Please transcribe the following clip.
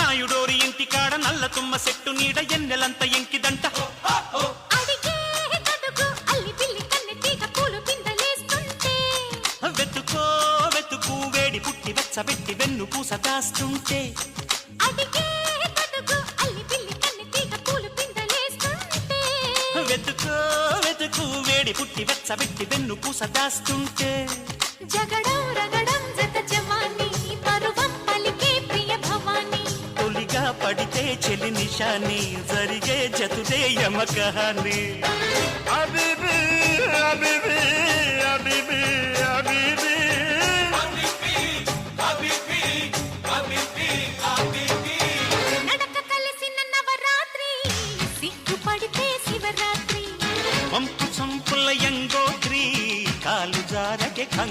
నాయుడోరి ఇంటి కాడ నల్ల తుమ్మ సెట్టు నీడ ఎన్నెలంత ఎంకిదంట వెతుకో వెతుకు వేడి పుట్టి వెచ్చబెట్టి వెన్ను పూస దాస్తుంటే వెతుకో వెతుకు వేడి పుట్టి వెచ్చబెట్టి వెన్ను పూస దాస్తుంటే జగడం రగడం జత జవాని పరువం పలికే ప్రియ భవాని తొలిగా పడితే చెలి నిషాని జరిగే జతుదే యమకహాని అబిబి అబిబి అబిబి అబిబి